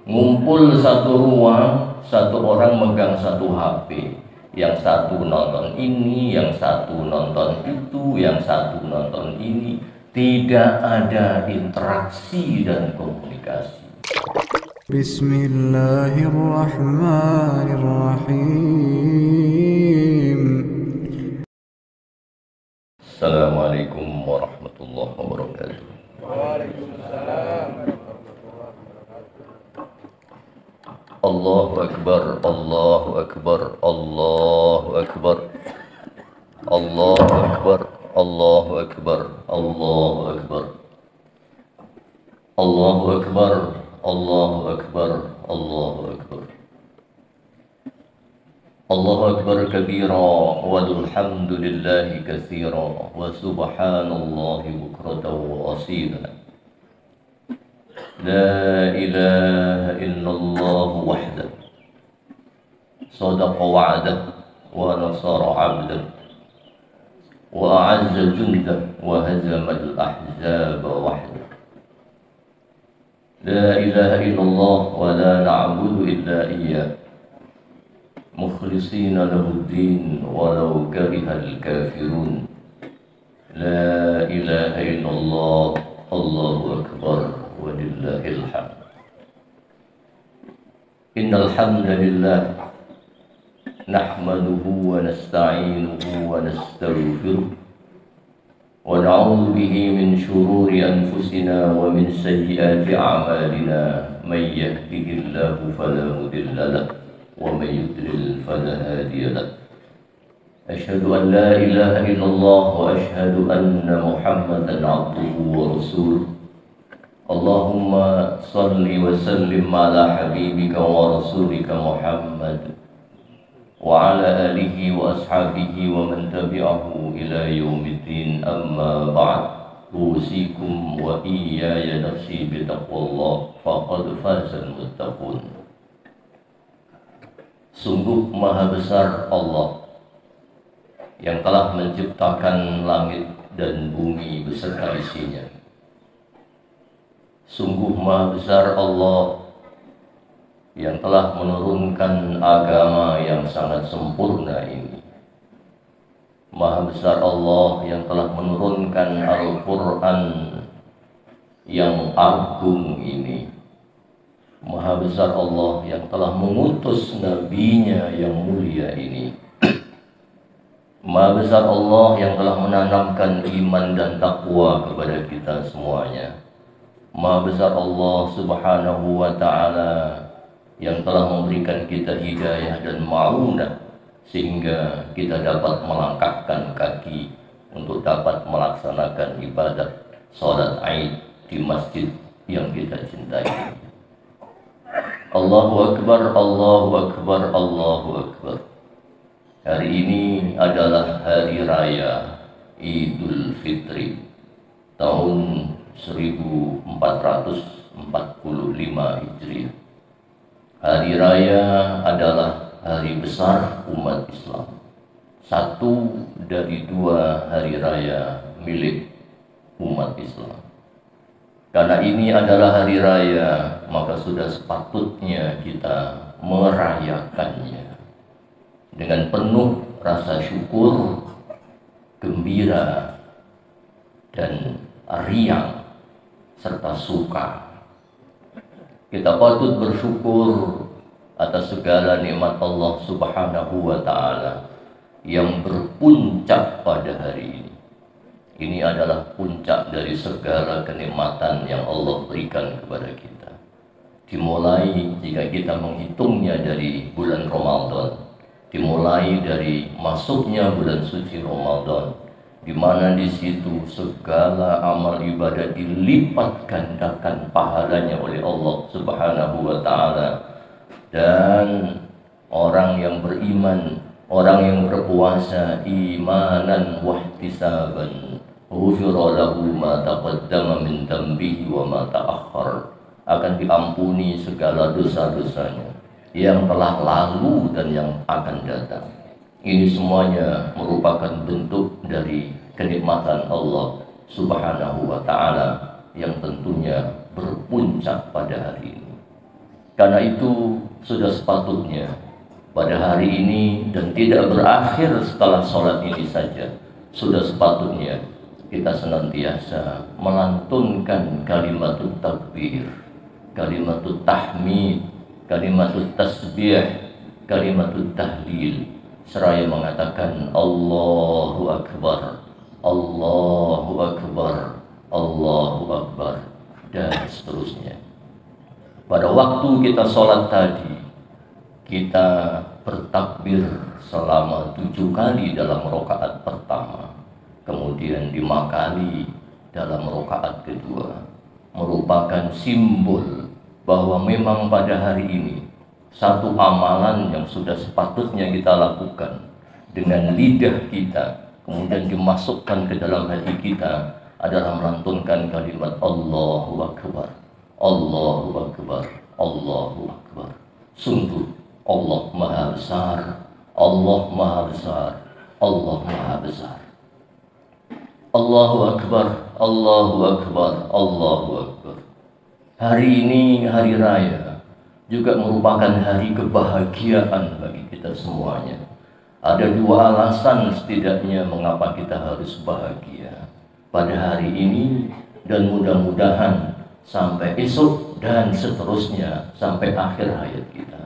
Ngumpul satu ruang, satu orang megang satu HP. Yang satu nonton ini, yang satu nonton itu, yang satu nonton ini. Tidak ada interaksi dan komunikasi. Bismillahirrahmanirrahim. Assalamualaikum warahmatullahi wabarakatuh. Waalaikumsalam. Allahu Akbar, Allahu Akbar, Allahu Akbar, Allahu Akbar, Allahu Akbar, Allahu Akbar, Allahu Akbar, Allahu Akbar, Allahu Akbar, Allahu Akbar kabira walhamdulillahi katsira wa subhanallahi bukratan wa asila. لا إله إلا الله وحده صدق وعده ونصر عبده وأعز جنده وهزم الأحزاب وحده. لا إله إلا الله ولا نعبد إلا إياه مخلصين له الدين ولو كره الكافرون. لا إله إلا الله الله أكبر ولله الحمد. إن الحمد لله نحمده ونستعينه ونستغفره ونعوذ به من شرور أنفسنا ومن سيئات أعمالنا. من يهده الله فلا مضل له ومن يضلل فلا هادي له. أشهد أن لا إله إلا الله وأشهد أن محمدا عبده ورسوله. اللهم صل وسلم على حبيبك ورسولك محمد وعلى آله وأصحابه ومن تبعه إلى يوم الدين. أما بعد، أوصيكم وإياي نفسي بتقوى الله فقد فاز المتقون. Sungguh maha besar Allah yang telah menciptakan langit dan bumi beserta isinya. Sungguh maha besar Allah yang telah menurunkan agama yang sangat sempurna ini. Maha besar Allah yang telah menurunkan Al-Quran yang agung ini. Maha besar Allah yang telah mengutus nabinya yang mulia ini. Maha besar Allah yang telah menanamkan iman dan takwa kepada kita semuanya. Maha besar Allah subhanahu wa ta'ala yang telah memberikan kita hidayah dan ma'unah sehingga kita dapat melangkahkan kaki untuk dapat melaksanakan ibadah salat Aid di masjid yang kita cintai. Allahu Akbar, Allahu Akbar, Allahu Akbar. Hari ini adalah hari raya Idul Fitri tahun 1445 Hijriah. Hari raya adalah hari besar umat Islam. Satu dari dua hari raya milik umat Islam. Karena ini adalah hari raya, maka sudah sepatutnya kita merayakannya dengan penuh rasa syukur, gembira, dan riang serta suka. Kita patut bersyukur atas segala nikmat Allah subhanahu wa ta'ala yang berpuncak pada hari ini. Ini adalah puncak dari segala kenikmatan yang Allah berikan kepada kita. Dimulai jika kita menghitungnya dari bulan Ramadan, dimulai dari masuknya bulan suci Ramadan, di mana di situ segala amal ibadah dilipat gandakan pahalanya oleh Allah Subhanahu wa ta'ala. Dan orang yang beriman, orang yang berpuasa imanan wahtisaban, ghufira lahu ma taqaddama min dhanbihi wa ma ta'akhkhar, akan diampuni segala dosa-dosanya yang telah lalu dan yang akan datang. Ini semuanya merupakan bentuk dari kenikmatan Allah Subhanahu wa ta'ala yang tentunya berpuncak pada hari ini. Karena itu sudah sepatutnya pada hari ini dan tidak berakhir setelah sholat ini saja, sudah sepatutnya kita senantiasa melantunkan kalimatut takbir, kalimatut tahmid, kalimatut tasbih, kalimatut tahlil, seraya mengatakan Allahu Akbar, Allahu Akbar, Allahu Akbar, dan seterusnya. Pada waktu kita sholat tadi, kita bertakbir selama 7 kali dalam rakaat pertama, kemudian 5 kali dalam rakaat kedua, merupakan simbol bahwa memang pada hari ini satu amalan yang sudah sepatutnya kita lakukan dengan lidah kita, kemudian dimasukkan ke dalam hati kita, adalah melantunkan kalimat Allahu Akbar, Allahu Akbar, Allahu Akbar. Sungguh Allah Maha Besar, Allah Maha Besar, Allah Maha Besar. Allahu Akbar, Allahu Akbar, Allahu Akbar. Hari ini hari raya juga merupakan hari kebahagiaan bagi kita semuanya. Ada 2 alasan setidaknya mengapa kita harus bahagia pada hari ini, dan mudah-mudahan sampai esok dan seterusnya sampai akhir hayat kita.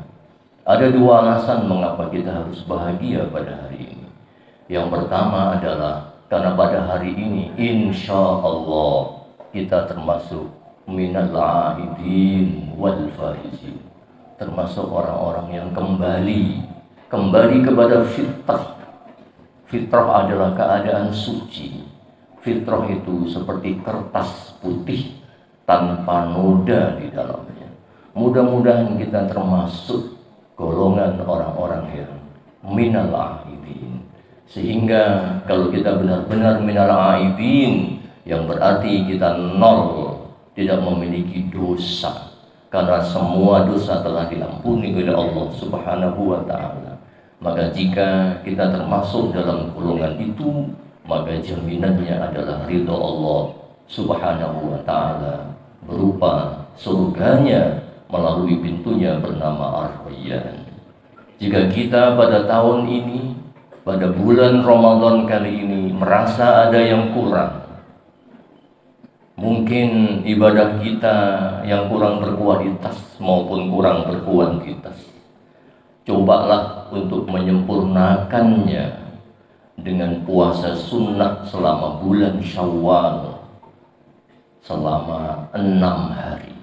Ada 2 alasan mengapa kita harus bahagia pada hari ini. Yang pertama adalah karena pada hari ini insya Allah kita termasuk minal aidin wal faizin, termasuk orang-orang yang kembali kepada fitrah. Fitrah adalah keadaan suci. Fitrah itu seperti kertas putih tanpa noda di dalamnya. Mudah-mudahan kita termasuk golongan orang-orang yang minal aidin, sehingga kalau kita benar-benar minal aidin, yang berarti kita nol, tidak memiliki dosa, karena semua dosa telah diampuni oleh Allah Subhanahu wa Ta'ala. Maka jika kita termasuk dalam golongan itu, maka jaminannya adalah ridho Allah Subhanahu wa Ta'ala berupa surganya melalui pintunya bernama Ar-Rayyan. Jika kita pada tahun ini, pada bulan Ramadan kali ini merasa ada yang kurang, mungkin ibadah kita yang kurang berkualitas maupun kurang berkuantitas, cobalah untuk menyempurnakannya dengan puasa sunnah selama bulan Syawal selama 6 hari.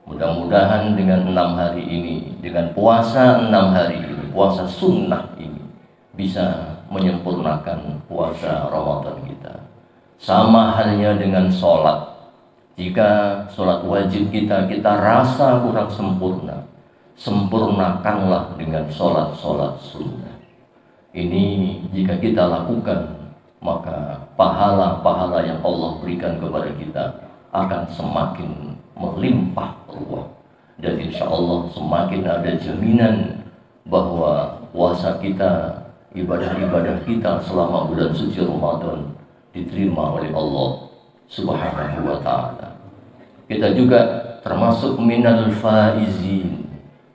Mudah-mudahan dengan 6 hari ini, dengan puasa 6 hari ini, puasa sunnah ini, bisa menyempurnakan puasa Ramadan kita. Sama halnya dengan sholat. Jika sholat wajib kita rasa kurang sempurna, sempurnakanlah dengan sholat-sholat sunnah. Ini jika kita lakukan, maka pahala-pahala yang Allah berikan kepada kita akan semakin melimpah ruah, dan insya Allah semakin ada jaminan bahwa puasa kita, ibadah-ibadah kita selama bulan suci Ramadan diterima oleh Allah Subhanahu wa Ta'ala. Kita juga termasuk minal faizin,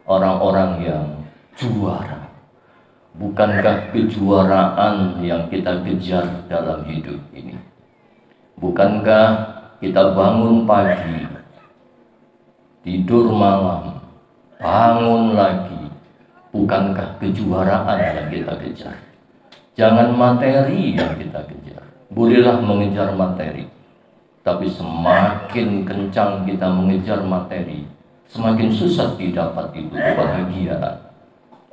orang-orang yang juara. Bukankah kejuaraan yang kita kejar dalam hidup ini? Bukankah kita bangun pagi, tidur malam, bangun lagi, bukankah kejuaraan yang kita kejar? Jangan materi yang kita kejar. Bolehlah mengejar materi, tapi semakin kencang kita mengejar materi, semakin susah didapat itu kebahagiaan.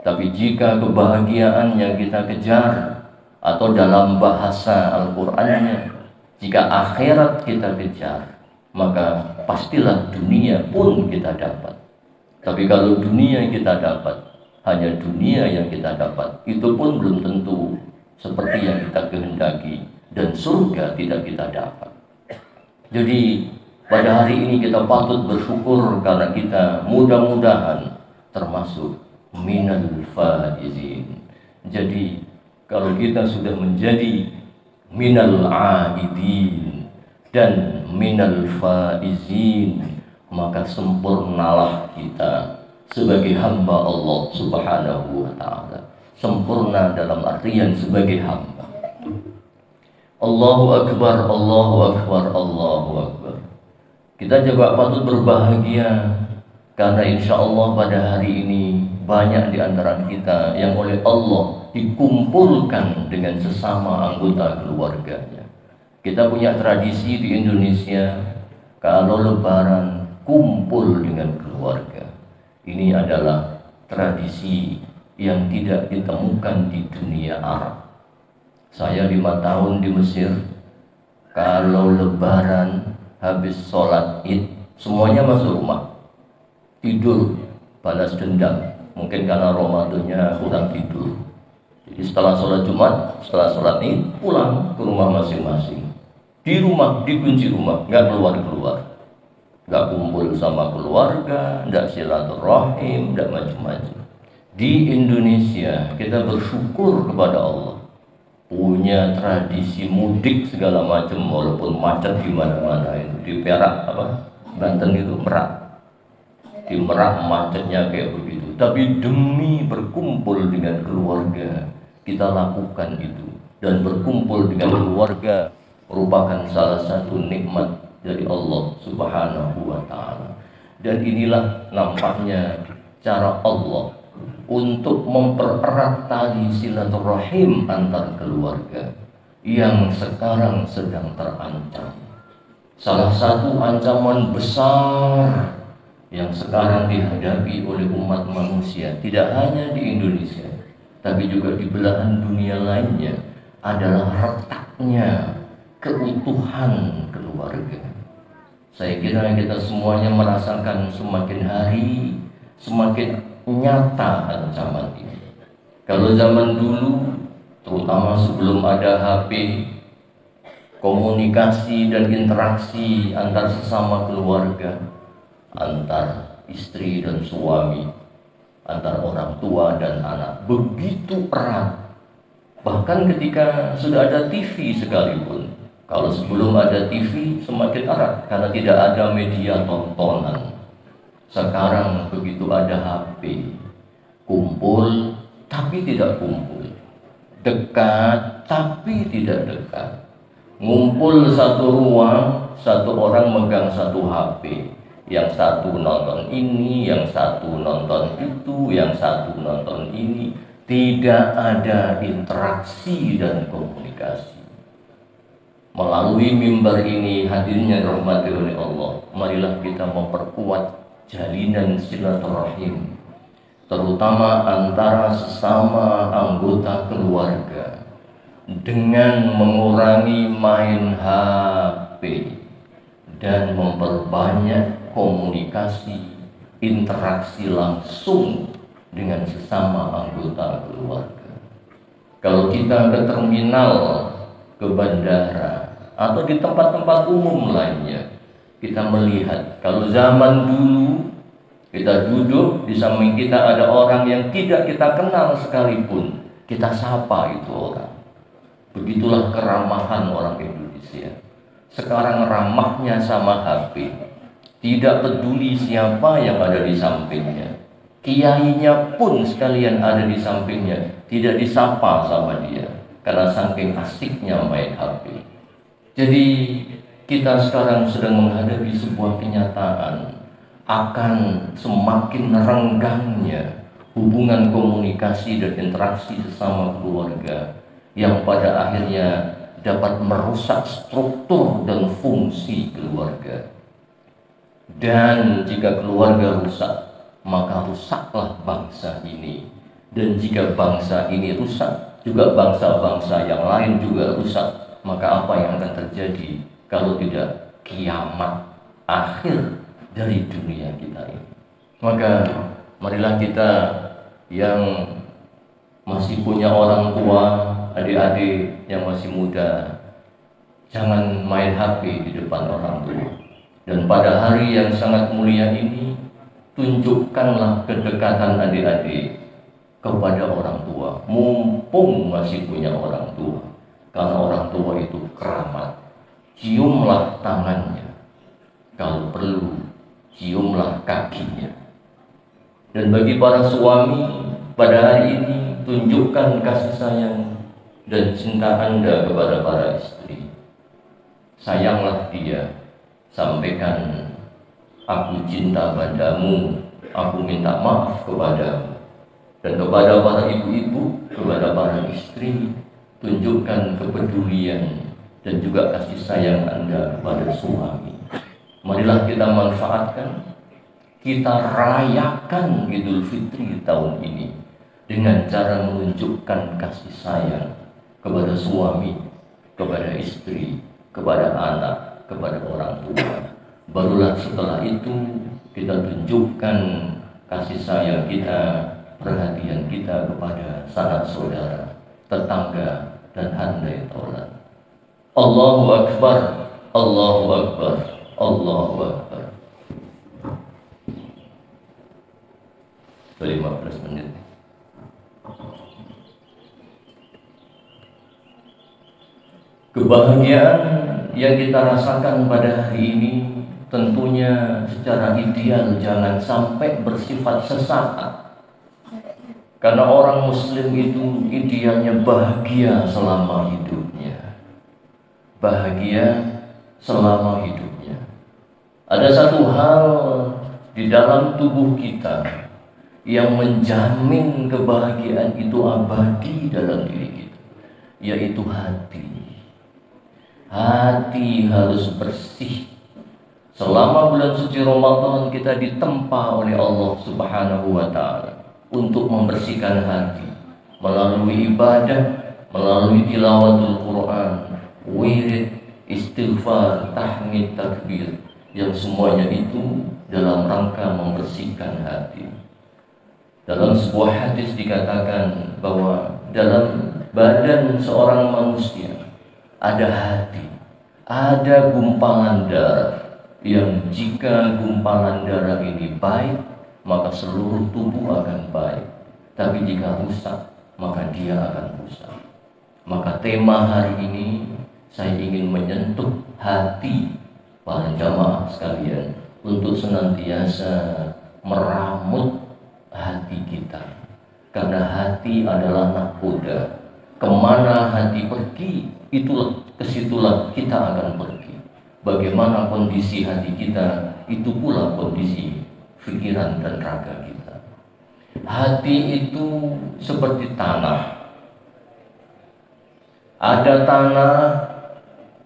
Tapi jika kebahagiaan yang kita kejar, atau dalam bahasa Al-Qur'annya, jika akhirat kita kejar, maka pastilah dunia pun kita dapat. Tapi kalau dunia kita dapat, hanya dunia yang kita dapat, itu pun belum tentu seperti yang kita kehendaki, dan surga tidak kita dapat. Jadi pada hari ini kita patut bersyukur karena kita mudah-mudahan termasuk minal faizin. Jadi kalau kita sudah menjadi minal aidin dan minal faizin, maka sempurnalah kita sebagai hamba Allah Subhanahu wa Ta'ala. Sempurna dalam artian sebagai hamba. Allahu Akbar, Allahu Akbar, Allahu Akbar. Kita juga patut berbahagia karena insya Allah pada hari ini banyak di antara kita yang oleh Allah dikumpulkan dengan sesama anggota keluarganya. Kita punya tradisi di Indonesia, kalau Lebaran kumpul dengan keluarga. Ini adalah tradisi yang tidak ditemukan di dunia Arab. Saya 5 tahun di Mesir, kalau Lebaran habis sholat Id, semuanya masuk rumah, tidur, balas dendam. Mungkin karena Ramadannya kurang tidur. Jadi setelah sholat Jumat, setelah sholat Id, pulang ke rumah masing-masing. Di rumah, dikunci rumah, nggak keluar-keluar. Nggak kumpul sama keluarga, nggak silaturahim, nggak macam-macam. Di Indonesia, kita bersyukur kepada Allah. Punya tradisi mudik segala macam, walaupun macet di mana-mana. Itu di Perak, Banten itu Merak. Di Merak macetnya kayak begitu. Tapi demi berkumpul dengan keluarga, kita lakukan itu. Dan berkumpul dengan keluarga merupakan salah satu nikmat dari Allah Subhanahu wa Ta'ala. Dan inilah nampaknya cara Allah untuk mempererat tali silaturahim antar keluarga yang sekarang sedang terancam. Salah satu ancaman besar yang sekarang dihadapi oleh umat manusia, tidak hanya di Indonesia, tapi juga di belahan dunia lainnya, adalah retaknya keutuhan keluarga. Saya kira kita semuanya merasakan semakin hari semakin nyata ancaman ini. Kalau zaman dulu, terutama sebelum ada HP, komunikasi dan interaksi antar sesama keluarga, antar istri dan suami, antar orang tua dan anak, begitu erat. Bahkan ketika sudah ada TV sekalipun, kalau sebelum ada TV semakin erat karena tidak ada media tontonan. Sekarang begitu ada HP, kumpul tapi tidak kumpul, dekat tapi tidak dekat. Ngumpul satu ruang, satu orang megang satu HP, yang satu nonton ini, yang satu nonton itu, yang satu nonton ini. Tidak ada interaksi dan komunikasi. Melalui mimbar ini, hadirnya rahmat dari Allah, marilah kita memperkuat jalinan silaturahim, terutama antara sesama anggota keluarga, dengan mengurangi main HP dan memperbanyak komunikasi, interaksi langsung dengan sesama anggota keluarga. Kalau kita ke terminal, ke bandara, atau di tempat-tempat umum lainnya, kita melihat kalau zaman dulu kita duduk di samping kita ada orang yang tidak kita kenal sekalipun, kita sapa itu orang. Begitulah keramahan orang Indonesia. Sekarang ramahnya sama HP, tidak peduli siapa yang ada di sampingnya. Kiainya pun sekalian ada di sampingnya, tidak disapa sama dia karena saking asiknya main HP. Jadi kita sekarang sedang menghadapi sebuah kenyataan akan semakin renggangnya hubungan komunikasi dan interaksi sesama keluarga yang pada akhirnya dapat merusak struktur dan fungsi keluarga. Dan jika keluarga rusak, maka rusaklah bangsa ini. Dan jika bangsa ini rusak, juga bangsa-bangsa yang lain juga rusak. Maka apa yang akan terjadi kalau tidak kiamat akhir dari dunia kita ini? Maka marilah kita yang masih punya orang tua, adik-adik yang masih muda, jangan main HP di depan orang tua. Dan pada hari yang sangat mulia ini, tunjukkanlah kedekatan adik-adik kepada orang tua, mumpung masih punya orang tua. Karena orang tua itu keramat. Ciumlah tangannya, kalau perlu ciumlah kakinya. Dan bagi para suami, pada hari ini tunjukkan kasih sayang dan cinta Anda kepada para istri. Sayanglah dia, sampaikan, aku cinta padamu, aku minta maaf kepadamu. Dan kepada para ibu-ibu, kepada para istri, tunjukkan kepedulian dan juga kasih sayang Anda kepada suami. Marilah kita manfaatkan, kita rayakan Idul Fitri tahun ini dengan cara menunjukkan kasih sayang kepada suami, kepada istri, kepada anak, kepada orang tua. Barulah setelah itu kita tunjukkan kasih sayang kita, perhatian kita kepada sanak saudara, tetangga, dan handai taulan. Allahu Akbar, Allahu Akbar, Allahu Akbar. 15 menit. Kebahagiaan yang kita rasakan pada hari ini tentunya secara ideal jangan sampai bersifat sesaat. Karena orang Muslim itu idealnya bahagia selama hidupnya. Bahagia selama hidupnya. Ada satu hal di dalam tubuh kita yang menjamin kebahagiaan itu abadi dalam diri kita, yaitu hati. Hati harus bersih. Selama bulan suci Ramadan kita ditempa oleh Allah Subhanahu wa Ta'ala untuk membersihkan hati melalui ibadah, melalui tilawatul Quran, wirid, istighfar, tahmid, takbir, yang semuanya itu dalam rangka membersihkan hati. Dalam sebuah hadis dikatakan bahwa dalam badan seorang manusia ada hati, ada gumpalan darah, yang jika gumpalan darah ini baik, maka seluruh tubuh akan baik. Tapi jika rusak, maka dia akan rusak. Maka tema hari ini saya ingin menyentuh hati para jamaah sekalian untuk senantiasa meramut hati kita. Karena hati adalah nakoda. Kemana hati pergi, kesitulah kita akan pergi. Bagaimana kondisi hati kita, itu pula kondisi pikiran dan raga kita. Hati itu seperti tanah. Ada tanah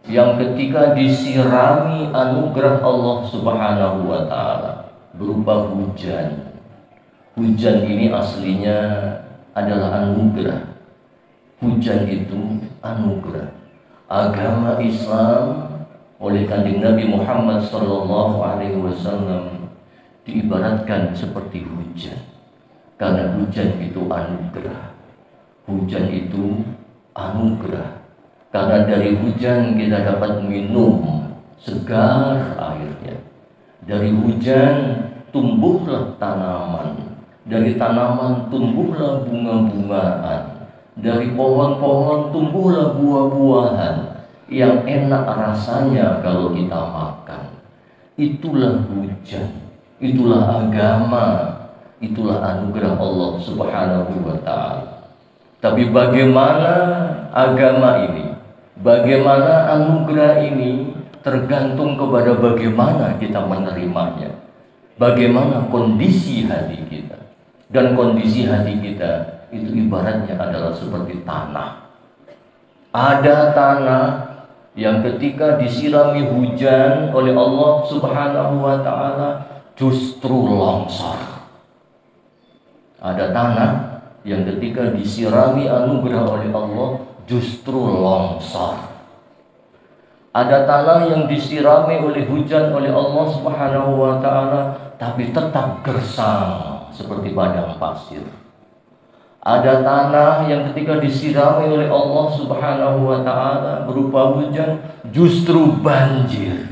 yang ketika disirami anugerah Allah Subhanahu wa Ta'ala berupa hujan. Hujan ini aslinya adalah anugerah. Hujan itu anugerah. Agama Islam oleh Kanjeng Nabi Muhammad SAW diibaratkan seperti hujan. Karena hujan itu anugerah. Hujan itu anugerah. Karena dari hujan kita dapat minum segar airnya. Dari hujan tumbuhlah tanaman. Dari tanaman tumbuhlah bunga-bungaan. Dari pohon-pohon tumbuhlah buah-buahan yang enak rasanya kalau kita makan. Itulah hujan, itulah agama, itulah anugerah Allah Subhanahu wa Ta'ala. Tapi bagaimana agama ini, bagaimana anugerah ini tergantung kepada bagaimana kita menerimanya. Bagaimana kondisi hati kita. Dan kondisi hati kita itu ibaratnya adalah seperti tanah. Ada tanah yang ketika disirami hujan oleh Allah Subhanahu wa Ta'ala justru longsor. Ada tanah yang ketika disirami anugerah oleh Allah justru longsor. Ada tanah yang disirami oleh hujan oleh Allah Subhanahu wa Ta'ala tapi tetap gersang seperti padang pasir. Ada tanah yang ketika disirami oleh Allah Subhanahu wa Ta'ala berupa hujan justru banjir.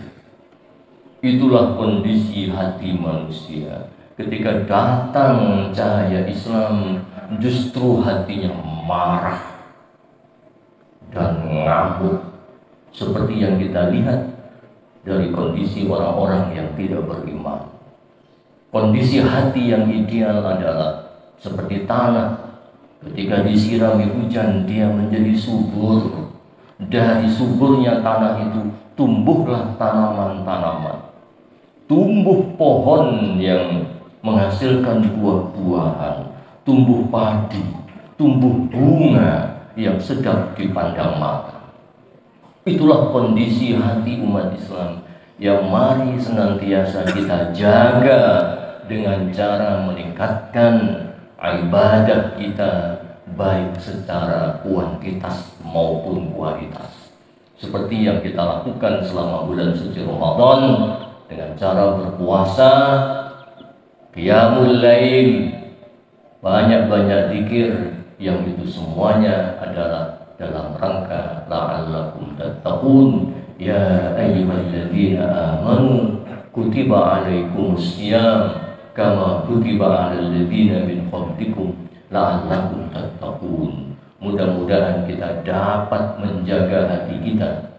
Itulah kondisi hati manusia. Ketika datang cahaya Islam, justru hatinya marah dan ngamuk, seperti yang kita lihat dari kondisi orang-orang yang tidak beriman. Kondisi hati yang ideal adalah seperti tanah. Ketika disirami hujan, dia menjadi subur. Dari suburnya tanah itu tumbuhlah tanaman-tanaman. Tumbuh pohon yang menghasilkan buah-buahan. Tumbuh padi, tumbuh bunga yang sedap dipandang mata. Itulah kondisi hati umat Islam yang mari senantiasa kita jaga dengan cara meningkatkan ibadah kita, baik secara kuantitas maupun kualitas. Seperti yang kita lakukan selama bulan suci Ramadan dengan cara berpuasa, qiyamul lail, banyak-banyak zikir, yang itu semuanya adalah dalam rangka la'allakum tattaqun. Ya ayyuhalladzina amanu kutiba alaikumusiyam kama kutiba alal ladzina min qablikum la'allakum tattaqun. Mudah-mudahan kita dapat menjaga hati kita,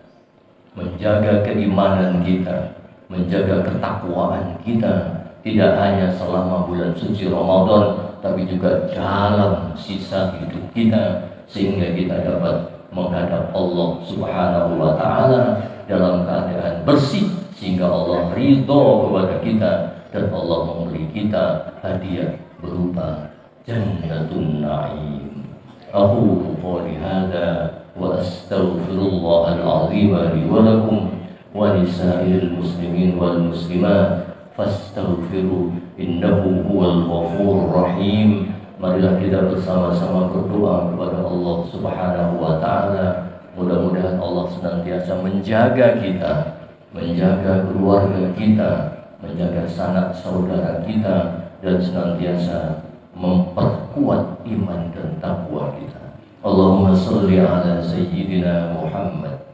menjaga keimanan kita, menjaga ketakwaan kita, tidak hanya selama bulan suci Ramadan, tapi juga dalam sisa hidup kita, sehingga kita dapat menghadap Allah Subhanahu wa Ta'ala dalam keadaan bersih, sehingga Allah ridho kepada kita dan Allah memberi kita hadiah berupa jannatun na'im. Aqulu qouli hadza wa astaghfirullahal azim li wa lakum wa lisa'iril muslimin wal muslimat fastaghfiru innahu huwal ghafurur rahim. Marilah kita bersama-sama berdoa kepada Allah Subhanahu wa Ta'ala. Mudah-mudahan Allah senantiasa menjaga kita, menjaga keluarga kita, menjaga sanak saudara kita, dan senantiasa memperkuat iman dan takwa kita. Allahumma salli ala sayyidina Muhammad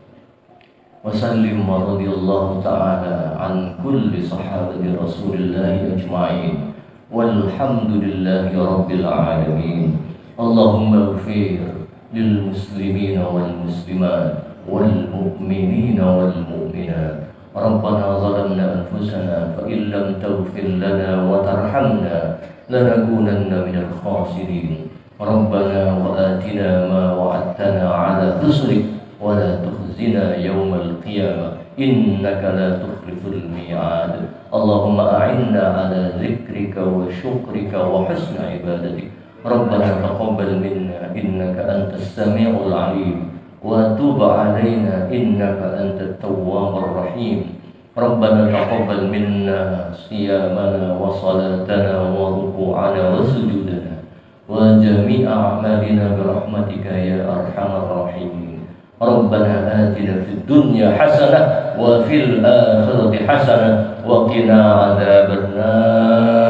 wa sallim wa radiyallahu ta'ala an kulli sahabati Rasulillahi ajma'in. Walhamdulillahi rabbil alamin. Allahumma ighfir lil muslimina wal muslimat wal mu'minina wal mu'minat. Rabbana zalamna anfusana fa in lam taghfir lana wa tarhamna lanakunanna minal khasirin. Rabbana wa atina ma wa'adtana ala rusulik wa la tukhzina yawmal qiyamah innaka la tukhliful mi'ad. Allahumma a'inna ala zikrika wa syukrika wa husna ibadatik. Rabbana taqabbal minna innaka antas sami'ul alim wa tub alaina innaka antat tawwabur rahim. Rabbana taqabbal minna siyamana wa salatana wa ruku'ana wa sujudana wa jami'a a'malina birahmatika ya arhamar rahimin. Rabbana atina fid dunya hasanah wa fil akhirati hasanah wa qina adzabannar.